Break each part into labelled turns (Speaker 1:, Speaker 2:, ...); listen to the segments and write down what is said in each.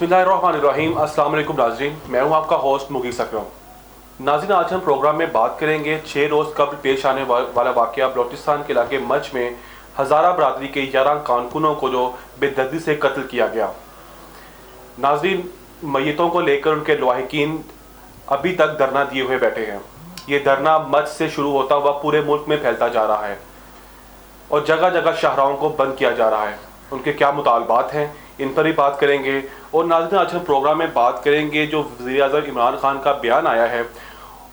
Speaker 1: बिस्मिल्लाहिर्रहमानिर्रहीम। अस्सलाम वालेकुम नाज़रीन, मैं हूं आपका होस्ट मुगीस अकरम। नाज़रीन, आज हम प्रोग्राम में बात करेंगे 6 रोज़ कबल पेश आने वाला वाक़या बलोचिस्तान के इलाके मच में हज़ारा बरादरी के 11 कारकुनों को जो बेदर्दी से कत्ल किया गया। नाज़रीन, मैयतों को लेकर उनके लवाहिकीन अभी तक धरना दिए हुए बैठे हैं। ये धरना मच से शुरू होता हुआ पूरे मुल्क में फैलता जा रहा है और जगह जगह शाहराहों को बंद किया जा रहा है। उनके क्या मुतालबात हैं, इन पर भी बात करेंगे। और नाज़रीन, आज हम प्रोग्राम में बात करेंगे जो वज़ीर-ए-आज़म इमरान खान का बयान आया है,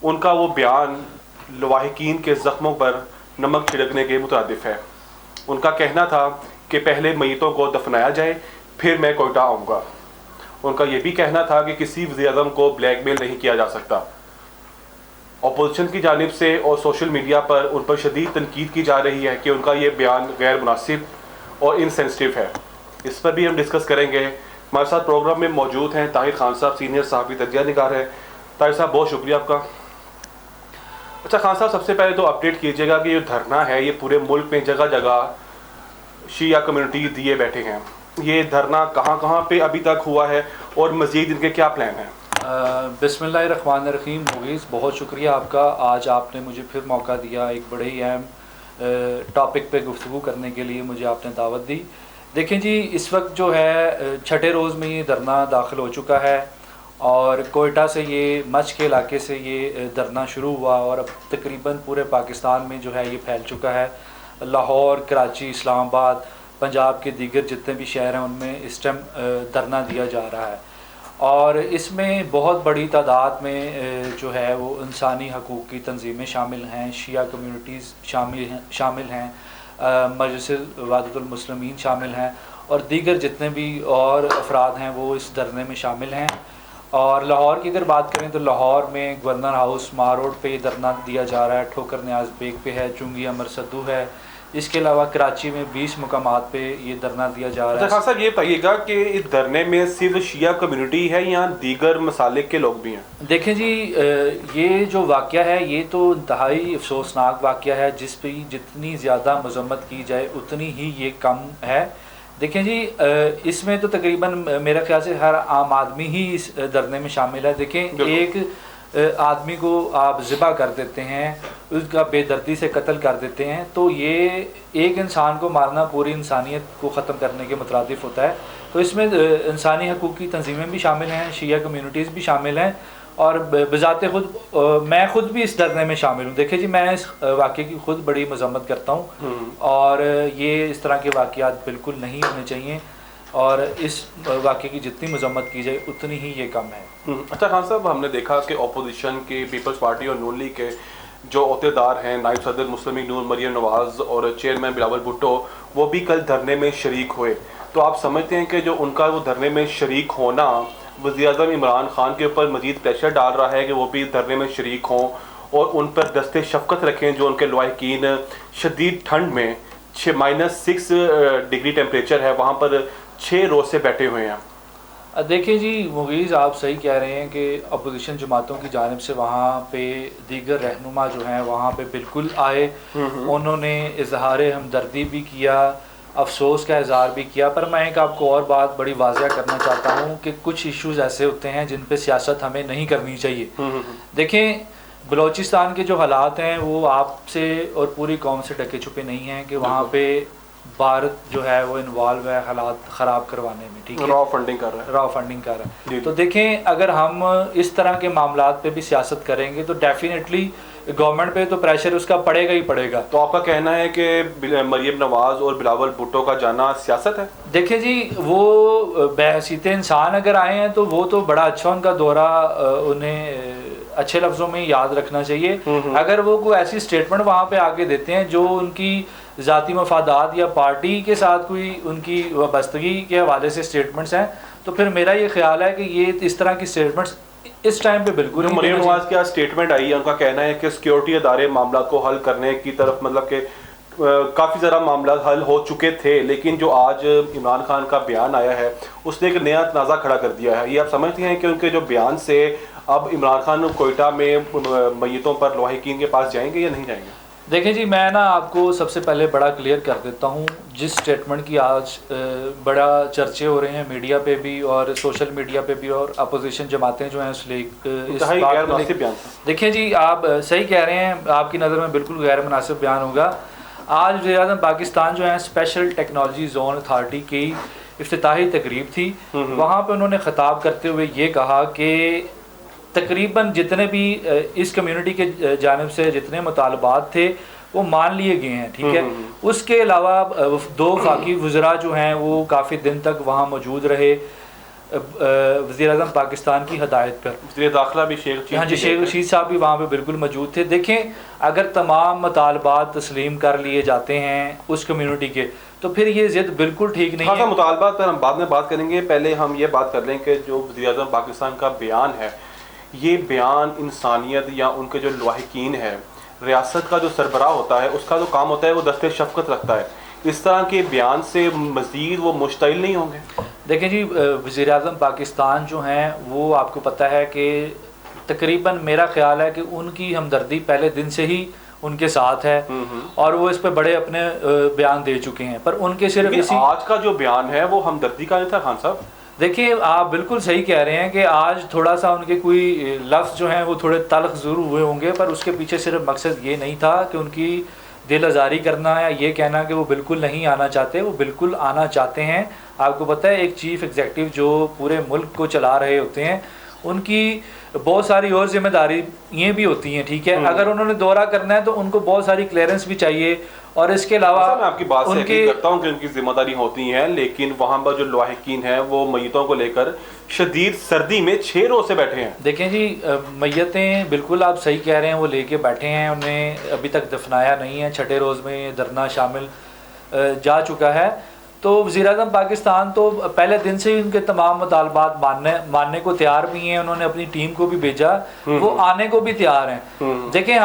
Speaker 1: उनका वो बयान लवाहिकीन के ज़ख्मों पर नमक छिड़कने के मुतादिफ है। उनका कहना था कि पहले मैयतों को दफनाया जाए, फिर मैं कोयटा आऊँगा। उनका ये भी कहना था कि किसी वज़ीर-ए-आज़म को ब्लैकमेल नहीं किया जा सकता। अपोजिशन की जानिब से और सोशल मीडिया पर उन पर शदीद तनकीद की जा रही है कि उनका ये बयान गैर मुनासिब और इनसेंसिटिव है। इस पर भी हम डिस्कस करेंगे। हमारे साथ प्रोग्राम में मौजूद हैं ताहिर खान साहब, सीनियर सहाफ़ी तजिया निगार हैं। ताहिर साहब, बहुत शुक्रिया आपका। अच्छा खान साहब, सबसे पहले तो अपडेट कीजिएगा कि ये धरना है, ये पूरे मुल्क में जगह जगह शिया कम्युनिटी दिए बैठे हैं। ये धरना कहाँ कहाँ पे अभी तक हुआ है और मज़ीद इनके क्या प्लान हैं?
Speaker 2: बिस्मिल्लाहिर्रहमानिर्रहीम। मुगीस, बहुत शुक्रिया आपका। आज आपने मुझे फिर मौका दिया, एक बड़े ही अहम टॉपिक पे गुफ्तगू करने के लिए मुझे आपने दावत दी। देखें जी, इस वक्त जो है 6ठे रोज़ में ये धरना दाखिल हो चुका है और कोयटा से ये मच के इलाके से ये धरना शुरू हुआ और अब तकरीबन पूरे पाकिस्तान में जो है ये फैल चुका है। लाहौर, कराची, इस्लामाबाद, पंजाब के दीगर जितने भी शहर हैं उनमें इस टाइम धरना दिया जा रहा है और इसमें बहुत बड़ी तादाद में जो है वो इंसानी हकूक़ की तंजीमें शामिल हैं, शिया कम्युनिटीज़ शामिल हैं, मजलिस वादतुल मुस्लिमीन शामिल हैं और दीगर जितने भी और अफराद हैं वो इस धरने में शामिल हैं। और लाहौर की अगर बात करें तो लाहौर में गवर्नर हाउस मार रोड पे ये धरना दिया जा रहा है, ठोकर न्याज बेग पे है, चुंगी अमर सद्दू है। इसके अलावा कराची में 20 मुकामात पे ये धरना दिया जा रहा है।
Speaker 1: अच्छा खान साहब, ये बताइएगा कि इस धरने में सिर्फ शिया कम्युनिटी है या दीगर मसालिक के लोग भी हैं?
Speaker 2: देखें जी, ये जो वाक़या है ये तो इंतहाई अफसोसनाक वाक़या है, जिस पर जितनी ज़्यादा मज़म्मत की जाए उतनी ही ये कम है। देखें जी, इसमें तो तकरीबन मेरा ख्याल से हर आम आदमी ही इस धरने में शामिल है। देखें, एक आदमी को आप ज़िबा कर देते हैं, उसका बेदर्दी से कत्ल कर देते हैं, तो ये एक इंसान को मारना पूरी इंसानियत को ख़त्म करने के मुतरादिफ होता है। तो इसमें इंसानी हकूक़ की तंजीमें भी शामिल हैं, शिया कम्युनिटीज़ भी शामिल हैं और बज़ाते ख़ुद मैं ख़ुद भी इस धरने में शामिल हूँ। देखिए जी, मैं इस वाक़े की ख़ुद बड़ी मज़म्मत करता हूँ और ये इस तरह के वाक़यात बिल्कुल नहीं होने चाहिए और इस वाक़े की जितनी मज़म्मत की जाए उतनी ही ये कम है।
Speaker 1: अच्छा खान साहब, हमने देखा कि अपोजिशन के पीपल्स पार्टी और नून लीग के जो अहदेदार हैं, नायब सदर मुस्लिम लीग नून मरियम नवाज़ और चेयरमैन बिलावल भुट्टो, वो भी कल धरने में शरीक हुए। तो आप समझते हैं कि जो उनका वो धरने में शरीक होना वज़ीर-ए-आज़म इमरान खान के ऊपर मज़ीद प्रेशर डाल रहा है कि वो भी धरने में शरीक हों और उन पर दस्ते शफ़क़त रखें जो उनके लवाहिकीन शदीद ठंड में -6 डिग्री टेम्परेचर है, वहाँ पर 6 रोज़ से बैठे हुए हैं?
Speaker 2: देखिए जी मुगीज़, आप सही कह रहे हैं कि अपोजिशन जमातों की जानिब से वहाँ पे दीगर रहनुमा जो हैं वहाँ पे बिल्कुल आए, उन्होंने इजहार हमदर्दी भी किया, अफसोस का इजहार भी किया। पर मैं एक आपको और बात बड़ी वाज़िया करना चाहता हूँ कि कुछ इश्यूज़ ऐसे होते हैं जिन पे सियासत हमें नहीं करनी चाहिए। देखें, बलोचिस्तान के जो हालात हैं वो आपसे और पूरी कौम से ढके छुपे नहीं हैं कि वहाँ पे भारत जो है वो इन्वॉल्व है हालात ख़राब करवाने में। ठीक है,
Speaker 1: रॉ फंडिंग कर रहा है।
Speaker 2: तो देखें, अगर हम इस तरह के मामलात पे भी सियासत करेंगे तो डेफिनेटली गवर्नमेंट पे तो प्रेशर उसका पड़ेगा ही पड़ेगा।
Speaker 1: तो आपका कहना है कि मरियम नवाज़ और बिलावल भुट्टो का जाना सियासत है?
Speaker 2: देखिए जी, वो बहसीत इंसान अगर आए हैं तो वो तो बड़ा अच्छा उनका दौरा, उन्हें अच्छे लफ्ज़ों में याद रखना चाहिए। अगर वो कोई ऐसी स्टेटमेंट वहाँ पे आके देते हैं जो उनकी ज़ाती मफादात या पार्टी के साथ कोई उनकी वाबस्तगी के हवाले से स्टेटमेंट्स हैं, तो फिर मेरा ये ख्याल है कि ये इस तरह की स्टेटमेंट्स इस टाइम पे बिल्कुल नहीं।
Speaker 1: मरियम नवाज़ की स्टेटमेंट आई है, उनका कहना है कि सिक्योरिटी अदारे मामला को हल करने की तरफ, मतलब कि काफ़ी ज़्यादा मामला हल हो चुके थे, लेकिन जो आज इमरान खान का बयान आया है उसने एक नया तनाज़ा खड़ा कर दिया है। ये आप समझते हैं कि उनके जो बयान से अब इमरान खान कोयटा में मैयतों पर लवाहिकीन के पास जाएंगे या नहीं जाएंगे?
Speaker 2: देखें जी, मैं ना आपको सबसे पहले बड़ा क्लियर कर देता हूँ। जिस स्टेटमेंट की आज बड़ा चर्चे हो रहे हैं मीडिया पे भी और सोशल मीडिया पे भी, और अपोजिशन जमातें जो हैं इस बात को देखें जी, आप सही कह रहे हैं, आपकी नज़र में बिल्कुल गैर मुनासिब बयान होगा। आज वज़ीर-ए-आज़म पाकिस्तान जो है स्पेशल टेक्नोलॉजी जोन अथॉरिटी की इफ्तिताही तकरीब थी, वहाँ पे उन्होंने ख़िताब करते हुए ये कहा कि तकरीबन जितने भी इस कम्युनिटी के जानिब से जितने मुतालबात थे वो मान लिए गए हैं, ठीक है। उसके अलावा दो वफाकी वज़रा जो हैं वो काफ़ी दिन तक वहाँ मौजूद रहे वज़ीर-ए-आज़म पाकिस्तान की हदायत पर।
Speaker 1: वज़ीर दाखिला भी शेख रशीद,
Speaker 2: हाँ जी, शेख रशीद साहब भी वहाँ पे बिल्कुल मौजूद थे। देखें, अगर तमाम मुतालबात तस्लीम कर लिए जाते हैं उस कम्युनिटी के, तो फिर ये ज़िद बिल्कुल ठीक नहीं है।
Speaker 1: मुतालबात पर हम बाद में बात करेंगे, पहले हम ये बात कर लें कि जो वज़ीर-ए-आज़म पाकिस्तान का बयान है, ये बयान इंसानियत या उनके जो लाहिकीन है, रियासत का जो सरबराह होता है उसका जो काम होता है वो दस्ते शफ़क़त रखता है। इस तरह के बयान से मज़ीद वो मुश्तइल नहीं होंगे?
Speaker 2: देखें जी, वज़ीर-ए-आज़म पाकिस्तान जो हैं वो आपको पता है कि तकरीबन मेरा ख्याल है कि उनकी हमदर्दी पहले दिन से ही उनके साथ है और वो इस पे बड़े अपने बयान दे चुके हैं। पर उनके सिर्फ इसी
Speaker 1: आज का जो बयान है वो हमदर्दी का नहीं था खान साहब।
Speaker 2: देखिए, आप बिल्कुल सही कह रहे हैं कि आज थोड़ा सा उनके कोई लफ्ज़ जो हैं वो थोड़े तल्ख़ ज़रूर हुए होंगे, पर उसके पीछे सिर्फ मकसद ये नहीं था कि उनकी दिल आज़ारी करना या ये कहना कि वो बिल्कुल नहीं आना चाहते। वो बिल्कुल आना चाहते हैं। आपको पता है, एक चीफ़ एग्जेक्टिव जो पूरे मुल्क को चला रहे होते हैं, उनकी बहुत सारी और जिम्मेदारी ये भी होती हैं, ठीक है। अगर उन्होंने दौरा करना है तो उनको बहुत सारी क्लियरेंस भी चाहिए, और इसके अलावा
Speaker 1: मैं आपकी बात से एग्री करता हूँ कि उनकी जिम्मेदारी होती हैं, लेकिन वहाँ पर जो लाहिकीन हैं वो मैयतों को लेकर शदीद सर्दी में 6 रोज़ से बैठे हैं।
Speaker 2: देखें जी, मैयतें बिल्कुल आप सही कह रहे हैं, वो लेके बैठे हैं, उन्हें अभी तक दफनाया नहीं है। 6ठे रोज़ में धरना शामिल जा चुका है। तो वज़ीर-ए-आज़म पाकिस्तान तो पहले दिन से ही उनके तमाम मुतालबात मानने को तैयार भी हैं। उन्होंने अपनी टीम को भी भेजा, वो आने को भी तैयार हैं। देखें,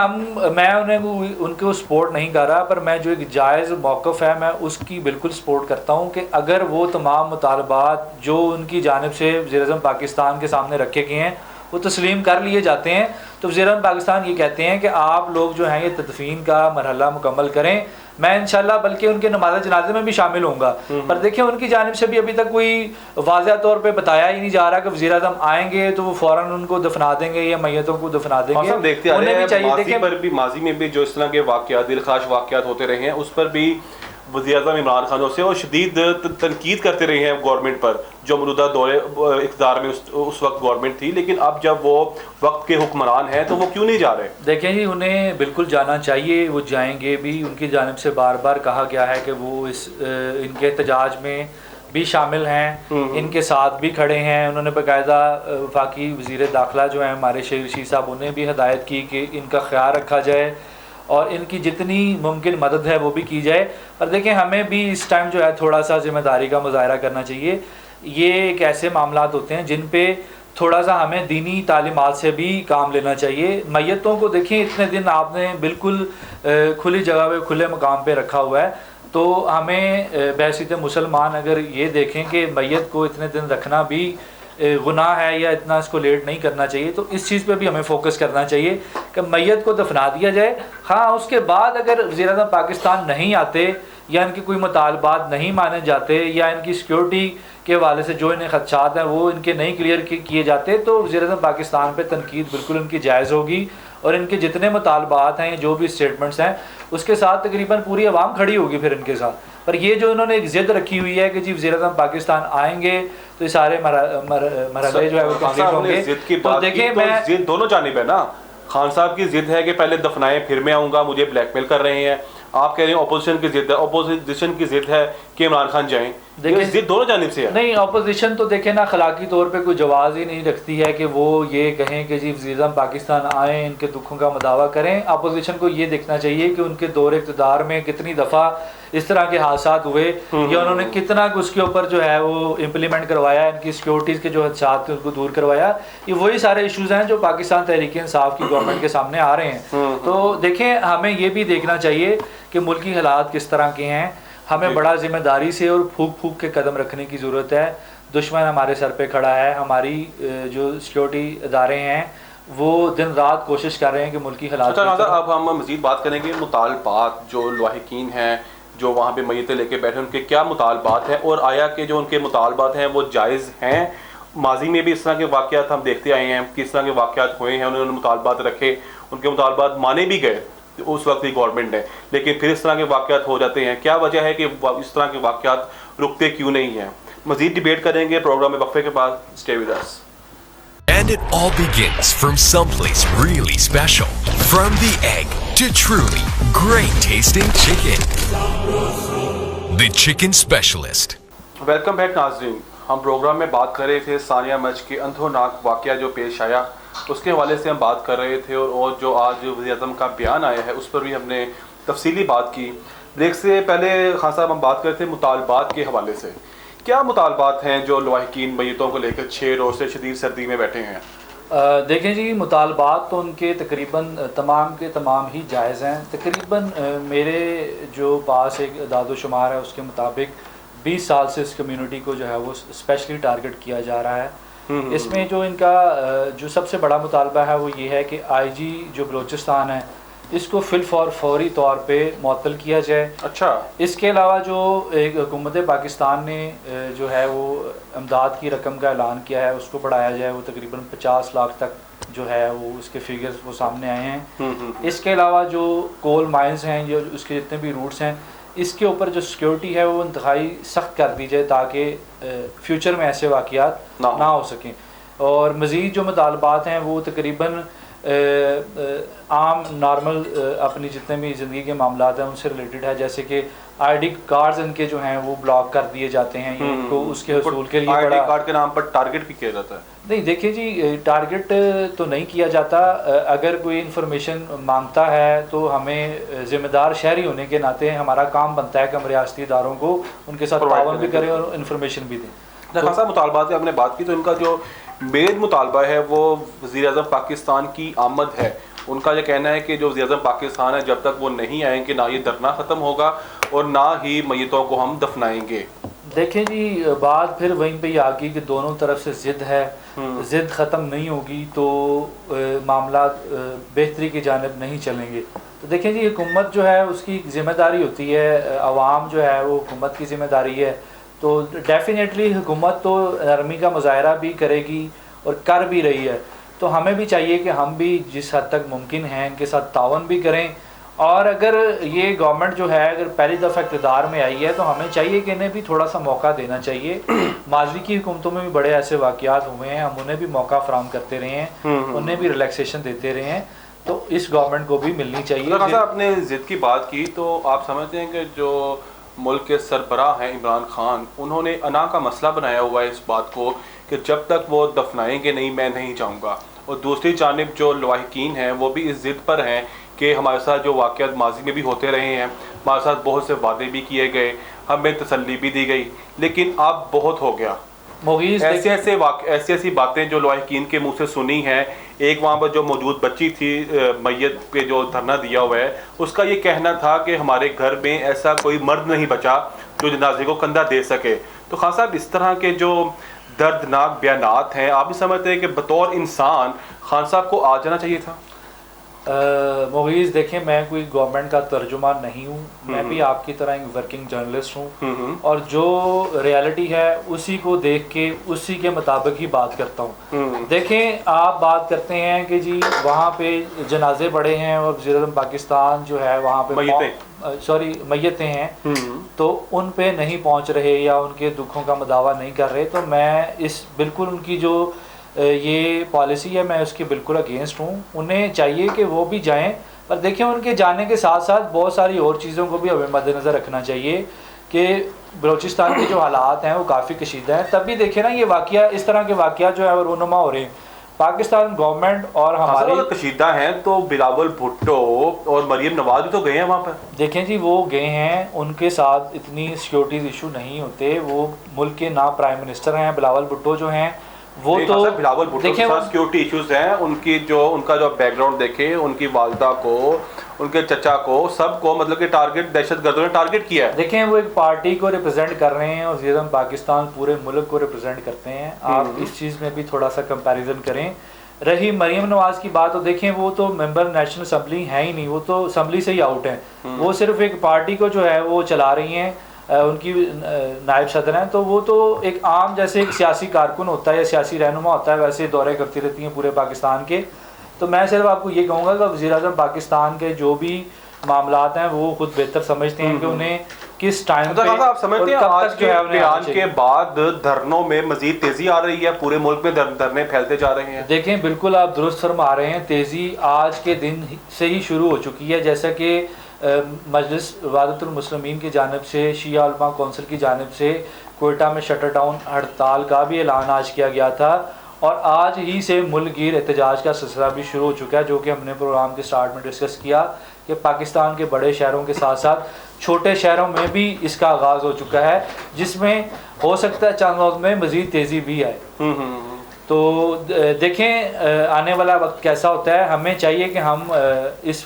Speaker 2: मैं उनको सपोर्ट नहीं कर रहा, पर मैं जो एक जायज़ मौक़िफ़ है मैं उसकी बिल्कुल सपोर्ट करता हूँ कि अगर वो तमाम मुतालबात जो उनकी जानिब से वज़ीर-ए-आज़म पाकिस्तान के सामने रखे गए हैं वो तस्लीम कर लिए जाते हैं, तो वज़ीर-ए-आज़म पाकिस्तान ये कहते हैं कि आप लोग जो हैं ये तदफ़ीन का मरहला मुकम्मल करें। मैं इंशाल्लाह बल्कि उनके नमाज़ जनाज़े में भी शामिल होऊंगा। पर देखिए, उनकी जानिब से भी अभी तक कोई वाज़ेह तौर पे बताया ही नहीं जा रहा कि वज़ीर-ए-आज़म आएंगे तो वो फ़ौरन उनको दफना देंगे या मैयतों को दफना देंगे।
Speaker 1: देखते उन्हें भी चाहिए। देखिए, माजी में भी जो इस तरह के वाक़यात, दिलखाश वाक़यात होते रहे हैं, उस पर भी वज़ीर-ए-आज़म इमरान खान से और शदीद तनकीद करते रहे हैं गवर्नमेंट पर, जो मौजूदा दौरे इक़्तिदार में उस वक्त गवर्नमेंट थी। लेकिन अब जब वो वक्त के हुक्मरान हैं तो वो क्यों नहीं जा रहे?
Speaker 2: देखें जी, उन्हें बिल्कुल जाना चाहिए, वो जाएंगे भी। उनकी जानिब से बार बार कहा गया है कि वो इनके एहतजाज में भी शामिल हैं, इनके साथ भी खड़े हैं। उन्होंने बाकायदा वफाकी वज़ीर दाखिला जो हैं हमारे शेख रशीद साहब, उन्हें भी हदायत की कि इनका ख्याल रखा जाए और इनकी जितनी मुमकिन मदद है वो भी की जाए। पर देखें, हमें भी इस टाइम जो है थोड़ा सा ज़िम्मेदारी का मुज़ाहरा करना चाहिए। ये एक ऐसे मामलात होते हैं जिन पे थोड़ा सा हमें दीनी तालीमात से भी काम लेना चाहिए। मैयतों को देखें, इतने दिन आपने बिल्कुल खुली जगह पे, खुले मकाम पे रखा हुआ है, तो हमें बहसीत मुसलमान अगर ये देखें कि मैयत को इतने दिन रखना भी गुनाह है या इतना इसको लेट नहीं करना चाहिए, तो इस चीज़ पे भी हमें फोकस करना चाहिए कि मैयत को दफना दिया जाए। हाँ, उसके बाद अगर वज़ीर-ए-आज़म पाकिस्तान नहीं आते या इनके कोई मुतालबात नहीं माने जाते या इनकी सिक्योरिटी के हवाले से जो इन्हें खदशात हैं वो इनके नहीं क्लियर किए जाते, तो वज़ीर-ए-आज़म पाकिस्तान पे तनकीद बिल्कुल इनकी जायज़ होगी और इनके जितने मुतालबात हैं, जो भी स्टेटमेंट्स हैं, उसके साथ तकरीबन पूरी आवाम खड़ी होगी फिर इनके साथ। पर ये जो इन्होंने एक ज़िद रखी हुई है कि जी वज़ीर-ए-आज़म पाकिस्तान आएंगे तो ये सारे मरहले जो है वो कंप्लीट होंगे, तो देखिए, मैं
Speaker 1: ज़िद दोनों जानिब है ना। खान साहब की ज़िद है कि पहले दफनाएं फिर मैं आऊँगा, मुझे ब्लैकमेल कर रहे हैं। आप कह रहे हैं अपोजिशन की ज़िद है, अपोजिशन की ज़िद है कि इमरान खान जाएं। देखिए, ज़िद दोनों जानिब से है।
Speaker 2: नहीं, अपोजिशन तो देखें ना, अखलाकी तौर पे कोई जवाज़ ही नहीं रखती है कि वो ये कहें कि जी वज़ीर-ए-आज़म पाकिस्तान आएँ, इनके दुखों का मदावा करें। अपोजिशन को ये देखना चाहिए कि उनके दौर इक़्तिदार में कितनी दफ़ा इस तरह के हादसात हुए या उन्होंने कितना उसके ऊपर जो है वो इम्प्लीमेंट करवाया, इनकी सिक्योरिटीज़ के जो हादसात थे उनको दूर करवाया। ये वही सारे इशूज़ हैं जो पाकिस्तान तहरीक-ए-इंसाफ की गवर्नमेंट के सामने आ रहे हैं। तो देखें, हमें ये भी देखना चाहिए कि मुल्की हालात किस तरह के हैं। हमें बड़ा ज़िम्मेदारी से और फूक फूक के कदम रखने की ज़रूरत है। दुश्मन हमारे सर पे खड़ा है, हमारी जो सिक्योरिटी इदारे हैं वो दिन रात कोशिश कर रहे हैं कि मुल्की हालात
Speaker 1: अच्छा नाज़र,
Speaker 2: बेहतर हों।
Speaker 1: अब हम मज़ीद बात करेंगे मुतालबात, जो लवाहिकीन हैं जो वहाँ पे मैयतें लेके बैठे उनके क्या मुतालबात हैं, और आया कि जो उनके मुतालबात हैं वो जायज़ हैं। माजी में भी इस तरह के वाक़यात हम देखते आए हैं कि इस तरह के वाक़यात हुए हैं, उन्होंने मुतालबात रखे, उनके मुतालबात माने भी गए उस वक्त की गवर्नमेंट ने, लेकिन फिर इस तरह के वाक़यात हो जाते हैं। क्या वजह है कि इस तरह के वाक़यात रुकते क्यों नहीं हैं? मज़ीद डिबेट करेंगे प्रोग्राम में वक्फे के बाद। Stay with us.
Speaker 3: And it all begins from someplace really special. From the egg to truly great tasting chicken. The Chicken Specialist.
Speaker 1: Welcome back नाज़रीन। हम प्रोग्राम में बात कर रहे थे सानिया मर्च के अंधोनाक वाक़या जो पेश आया, उसके हवाले से हम बात कर रहे थे, और जो आज वज़ीर-ए-आज़म का बयान आया है उस पर भी हमने तफसीली बात की। ब्रेक से पहले खान साहब हम बात कर रहे थे मुतालबात के हवाले से। क्या मुतालबात हैं जो लवाहिकीन मैयतों को लेकर 6 रोज़ से शदीद सर्दी में बैठे हैं?
Speaker 2: देखें जी, मुतालबात तो उनके तकरीबन तमाम के तमाम ही जायज़ हैं। तकरीबन मेरे जो पास एक दादोशुमार है उसके मुताबिक 20 साल से इस कम्युनिटी को जो है वो स्पेशली टारगेट किया जा रहा है। इसमें जो इनका जो सबसे बड़ा मुतालबा है वो ये है कि IG जो बलूचिस्तान है इसको फौरी तौर पे मुअत्तल किया जाए।
Speaker 1: अच्छा।
Speaker 2: इसके अलावा जो एक हुकूमत पाकिस्तान ने जो है वो इमदाद की रकम का ऐलान किया है उसको बढ़ाया जाए, वो तकरीबन 50 लाख तक जो है वो उसके फिगर्स वो सामने आए हैं। इसके अलावा जो कोल माइंस हैं, जो उसके जितने भी रूट्स हैं, इसके ऊपर जो सिक्योरिटी है वो इंतहाई सख्त कर दी जाए ताकि फ्यूचर में ऐसे वाक़यात ना हो सकें। और मज़ीद जो मुतालबात हैं वो तकरीबन आम नॉर्मल अपनी जितने भी ज़िंदगी के मामलात हैं उनसे रिलेटेड है, जैसे कि ID कार्ड्स इनके जो हैं वो ब्लॉक कर दिए जाते हैं, तो उसके हसूल के लिए
Speaker 1: ID कार्ड के नाम पर टारगेट भी किया जाता है।
Speaker 2: नहीं, देखिए जी, टारगेट तो नहीं किया जाता। अगर कोई इन्फॉर्मेशन मांगता है तो हमें ज़िम्मेदार शहरी होने के नाते हमारा काम बनता है कि हम रियासती इदारों को उनके साथ ताउन भी करें और इन्फॉर्मेशन भी दें।
Speaker 1: खासा मुतालबात की आपने बात की, तो इनका जो मेन मुतालबा है वो वज़ीर-ए-आज़म पाकिस्तान की आमद है। उनका ये कहना है कि जो वज़ीर-ए-आज़म पाकिस्तान है जब तक वो नहीं आएंगे ना ये धरना ख़त्म होगा और ना ही मैयतों को हम दफनाएंगे।
Speaker 2: देखें जी, बात फिर वहीं पे ही आ गई कि दोनों तरफ से ज़िद है, ज़िद ख़त्म नहीं होगी तो मामला बेहतरी की जानिब नहीं चलेंगे। तो देखें जी, हुकूमत जो है उसकी ज़िम्मेदारी होती है, आवाम जो है वो हुकूमत की ज़िम्मेदारी है, तो डेफिनेटली हुकूमत तो नरमी का मुजाहरा भी करेगी और कर भी रही है। तो हमें भी चाहिए कि हम भी जिस हद तक मुमकिन है इनके साथ तावन भी करें, और अगर ये गवर्नमेंट जो है अगर पहली दफ़ा इक़्तिदार में आई है तो हमें चाहिए कि इन्हें भी थोड़ा सा मौका देना चाहिए। माजी की हुकूमतों में भी बड़े ऐसे वाक़यात हुए हैं, हम उन्हें भी मौका फराहम करते रहे हैं, उन्हें भी रिलैक्सेशन देते रहे हैं, तो इस गवर्नमेंट को भी मिलनी चाहिए।
Speaker 1: आपने ज़िद की बात की, तो आप समझते हैं कि जो मुल्क के सरबराह हैं इमरान खान, उन्होंने अना का मसला बनाया हुआ है इस बात को कि जब तक वो दफनाएंगे नहीं मैं नहीं जाऊँगा, और दूसरी जानिब जो लवाहिकीन हैं वो भी इस ज़िद पर हैं कि हमारे साथ जो वाक़यात माजी में भी होते रहे हैं, हमारे साथ बहुत से वादे भी किए गए, हमें तसल्ली भी दी गई, लेकिन अब बहुत हो गया। ऐसी ऐसी बातें जो लवाहिकीन के मुंह से सुनी हैं। एक वहाँ पर जो मौजूद बच्ची थी मैयत पे जो धरना दिया हुआ है, उसका ये कहना था कि हमारे घर में ऐसा कोई मर्द नहीं बचा जो जनाजे को कंधा दे सके। तो खान साहब, इस तरह के जो दर्दनाक बयानात हैं, आप भी समझते हैं कि बतौर इंसान खान साहब को आ जाना चाहिए था?
Speaker 2: मुगीज़, देखें, मैं कोई गवर्नमेंट का तर्जुमान नहीं हूँ, मैं भी आपकी तरह एक वर्किंग जर्नलिस्ट हूँ, और जो रियलिटी है उसी को देख के उसी के मुताबिक ही बात करता हूँ। देखें, आप बात करते हैं कि जी वहाँ पे जनाजे पड़े हैं और वज़ीर-ए-आज़म पाकिस्तान जो है वहाँ पे मैयतें हैं, तो उन पे नहीं पहुँच रहे या उनके दुखों का मदावा नहीं कर रहे, तो मैं इस बिल्कुल उनकी जो ये पॉलिसी है मैं उसकी बिल्कुल अगेंस्ट हूँ। उन्हें चाहिए कि वो भी जाएं, पर देखें उनके जाने के साथ साथ बहुत सारी और चीज़ों को भी हमें मद्देनज़र रखना चाहिए कि बलूचिस्तान के जो हालात हैं वो काफ़ी कशीदा हैं। तभी देखें ना, ये वाक़या, इस तरह के वाक़या जो है वो रोनुमा हो रहे हैं। पाकिस्तान गवर्नमेंट और हमारे
Speaker 1: कशीदा हैं तो बिलावल भुट्टो और मरीम नवाज भी तो गए हैं वहाँ पर।
Speaker 2: देखें जी, वो गए हैं, उनके साथ इतनी सिक्योरिटीज़ इशू नहीं होते, वो मुल्क के ना प्राइम मिनिस्टर हैं। बिलावल भुट्टो जो हैं वो तो
Speaker 1: बिलावल भुट्टो के साथ सिक्योरिटी इश्यूज हैं, उनका जो बैकग्राउंड देखे, उनकी वालदा को, उनके चचा को, सबको मतलब कि टारगेट दहशतगर्दों ने टारगेट किया है।
Speaker 2: देखें, वो एक पार्टी को रिप्रेजेंट कर रहे हैं और वज़ीर-ए-आज़म पाकिस्तान पूरे मुल्क को रिप्रेजेंट करते हैं। आप इस चीज़ में भी थोड़ा सा कंपैरिजन करें। रही मरीम नवाज़ की बात, तो देखें वो तो मेंबर नेशनल असम्बली है ही नहीं, वो तो असम्बली से ही आउट हैं। वो सिर्फ एक पार्टी को जो है वो चला रही हैं, उनकी नायब सदर हैं, तो वो तो एक आम जैसे एक सियासी कारकुन होता है या सियासी रहनुमा होता है वैसे दौरे करती रहती हैं पूरे पाकिस्तान के। तो मैं सिर्फ आपको ये कहूँगा कि वज़ीर-ए-आज़म पाकिस्तान के जो भी मामलात हैं वो खुद बेहतर समझते हैं कि उन्हें किस टाइम पे
Speaker 1: आप समझते हैं आज के बयान के
Speaker 2: चाहिए।
Speaker 1: बाद धरनों में मजीद तेजी आ रही है, पूरे मुल्क में धरने फैलते जा रहे हैं।
Speaker 2: देखें बिल्कुल आप दुरुस्त फरमा रहे हैं, तेज़ी आज के दिन से ही शुरू हो चुकी है। जैसा कि मजलिस वहादतुल मुस्लिमीन की जानिब से, शिया उलमा कौंसिल की जानिब से कोयटा में शटर डाउन हड़ताल का भी ऐलान आज किया गया था, और आज ही से मुल्क गिर एहतजाज का सिलसिला भी शुरू हो चुका है, जो कि हमने प्रोग्राम के स्टार्ट में डिस्कस किया कि पाकिस्तान के बड़े शहरों के साथ साथ छोटे शहरों में भी इसका आगाज़ हो चुका है, जिसमें हो सकता है चंद वक्त में मज़ीद तेज़ी भी आए। तो देखें आने वाला वक्त कैसा होता है। हमें चाहिए कि हम इस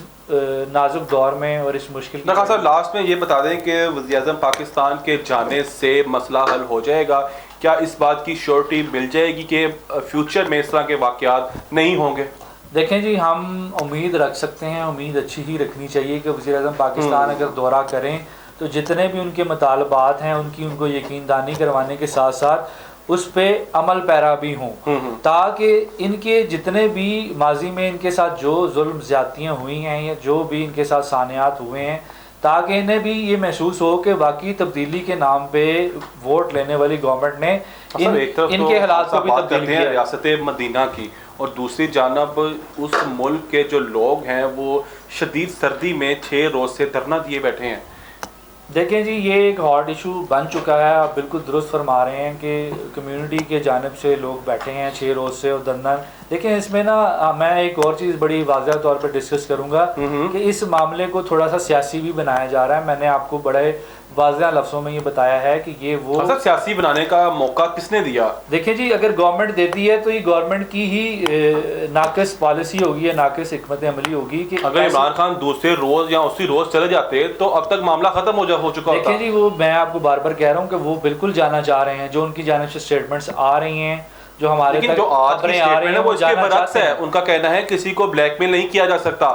Speaker 2: नाजुक दौर में और इस मुश्किल
Speaker 1: नका साहब लास्ट में ये बता दें कि वज़ीर-ए-आज़म पाकिस्तान के जाने से मसला हल हो जाएगा, क्या इस बात की श्योरिटी मिल जाएगी कि फ्यूचर में इस तरह के वाक़यात नहीं होंगे?
Speaker 2: देखें जी, हम उम्मीद रख सकते हैं, उम्मीद अच्छी ही रखनी चाहिए कि वज़ीर-ए-आज़म पाकिस्तान अगर दौरा करें तो जितने भी उनके मुतालबात हैं उनको यकीनदानी करवाने के साथ साथ उस पर अमल पैरा भी हों, ताकि इनके जितने भी माजी में इनके साथ जो जुल्म ज़्यादतियाँ हुई हैं या जो भी इनके साथ सानियात हुए हैं, ताकि इन्हें भी ये महसूस हो कि वाकई तब्दीली के नाम पे वोट लेने वाली गवर्नमेंट ने इनके हालात को भी तब्दील किया।
Speaker 1: रियासत मदीना की, और दूसरी जानब उस मुल्क के जो लोग हैं वो शदीद सर्दी में 6 रोज़ से धरना दिए बैठे हैं।
Speaker 2: देखें जी, ये एक हॉट इशू बन चुका है। आप बिल्कुल दुरुस्त फरमा रहे हैं कि कम्युनिटी के जानिब से लोग बैठे हैं 6 रोज़ से और धरना। लेकिन इसमें ना मैं एक और चीज़ बड़ी वाज़ह तौर पर डिस्कस करूँगा कि इस मामले को थोड़ा सा सियासी भी बनाया जा रहा है। मैंने आपको बड़े वाज़ह लफ्ज़ों में ये बताया है कि ये वो
Speaker 1: सियासी बनाने का मौका किसने दिया?
Speaker 2: देखिए जी, अगर गवर्नमेंट देती है तो ये गवर्नमेंट की ही नाक़िस पॉलिसी होगी या नाक़िस हिकमत अमली होगी कि
Speaker 1: अगर इमरान खान दूसरे रोज़ या उसी रोज़ चले जाते तो अब तक मामला ख़त्म हो चुका होता।
Speaker 2: देखिए जी, वो मैं आपको बार बार कह रहा हूँ कि वो बिल्कुल जाना चाह रहे हैं, जो उनकी जानिब से स्टेटमेंट्स आ रही हैं, जो हमारे
Speaker 1: लेकिन जो आज की स्टेटमेंट है वो इसके बरअक्स है। उनका कहना है किसी को ब्लैकमेल नहीं किया जा सकता।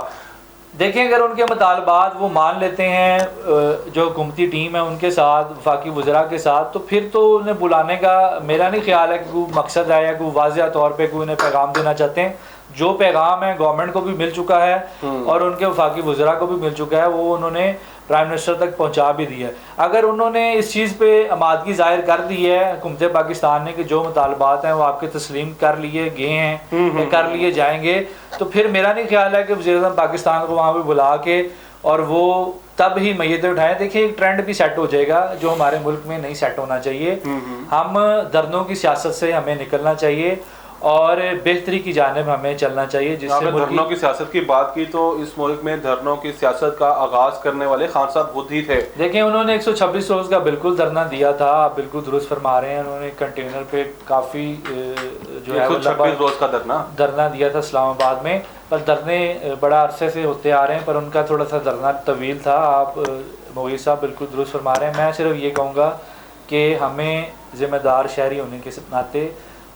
Speaker 2: देखें, अगर उनके मुतालबात वो मान लेते हैं जो हुकूमती टीम है उनके साथ, वफाकी वज़रा के साथ, तो फिर तो उन्हें बुलाने का मेरा नहीं ख्याल है कि कोई मकसद है या कोई वाज़िया तौर पे कोई उन्हें पैगाम देना चाहते हैं। जो पैगाम है गवर्नमेंट को भी मिल चुका है और उनके वफाकी वज़रा को भी मिल चुका है, वो उन्होंने प्राइम मिनिस्टर तक पहुंचा भी दी है। अगर उन्होंने इस चीज़ पे आमादगी ज़ाहिर कर दी है हुकूमत पाकिस्तान ने कि जो मुतालबात हैं वो आपके तस्लीम कर लिए गए हैं, कर लिए जाएंगे, तो फिर मेरा नहीं ख्याल है कि वज़ीर-ए-आज़म पाकिस्तान को वहाँ पर बुला के और वो तब ही मैयतें उठाएं। देखिए, एक ट्रेंड भी सेट हो जाएगा जो हमारे मुल्क में नहीं सेट होना चाहिए। हम धरनों की सियासत से हमें निकलना चाहिए और बेहतरी की जानिब हमें चलना चाहिए। जिससे
Speaker 1: धरनों की सियासत की बात की तो इस मुल्क में धरनों की सियासत का आगाज करने वाले खान साहब खुद ही थे।
Speaker 2: देखें, उन्होंने 126 रोज़ का बिल्कुल धरना दिया था, आप बिल्कुल दुरुस्त फरमा रहे हैं। उन्होंने कंटेनर पे काफ़ी जो है
Speaker 1: 126 रोज़ का
Speaker 2: धरना दिया था इस्लामाबाद में, पर धरने बड़ा अरसे से होते आ रहे हैं, पर उनका थोड़ा सा धरना तवील था। आप मोगी साहब बिल्कुल दुरुस्त फरमा रहे हैं। मैं सिर्फ ये कहूँगा कि हमें ज़िम्मेदार शहरी होने के नाते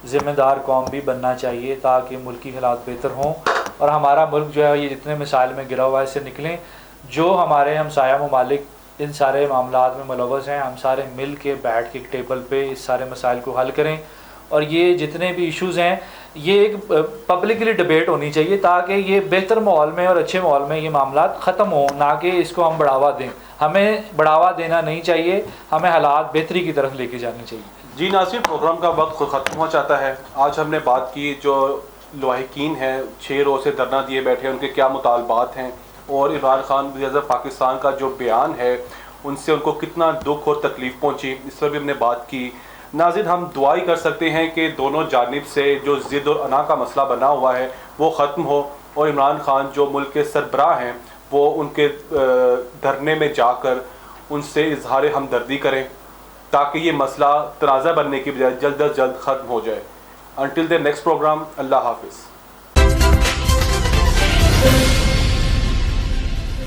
Speaker 2: ज़िम्मेदार कौम भी बनना चाहिए ताकि मुल्की हालात बेहतर हों और हमारा मुल्क जो है ये जितने मिसाइल में गिरा हुआ है इससे निकलें। जो हमारे हमसाया ममालिक इन सारे मामलात में मुलव्वस हैं, हम सारे मिल के बैठ के एक टेबल पे इस सारे मसाइल को हल करें और ये जितने भी इश्यूज़ हैं ये एक पब्लिकली डिबेट होनी चाहिए ताकि ये बेहतर माहौल में और अच्छे माहौल में ये मामलात ख़त्म हों, ना कि इसको हम बढ़ावा दें। हमें बढ़ावा देना नहीं चाहिए, हमें हालात बेहतरी की तरफ लेके जाने चाहिए।
Speaker 1: जी नाज़रीन, प्रोग्राम का वक्त खुद ख़त्म हो जाता है। आज हमने बात की जो लवाहिकीन हैं 6 रोज़ से धरना दिए बैठे हैं, उनके क्या मुतालबात हैं और इमरान खान वज़ीर-ए-आज़म पाकिस्तान का जो बयान है उनसे उनको कितना दुख और तकलीफ़ पहुँची, इस पर भी हमने बात की। नाज़रीन, हम दुआ ही कर सकते हैं कि दोनों जानिब से जो ज़िद और अना का मसला बना हुआ है वो ख़त्म हो और इमरान खान जो मुल्क के सरबराह हैं वो उनके धरने में जाकर उनसे इजहार हमदर्दी करें ताकि ये मसला तनाज़ा बनने की बजाय जल्द अज जल्द ख़त्म हो जाए। Until the next program, Allah Hafiz.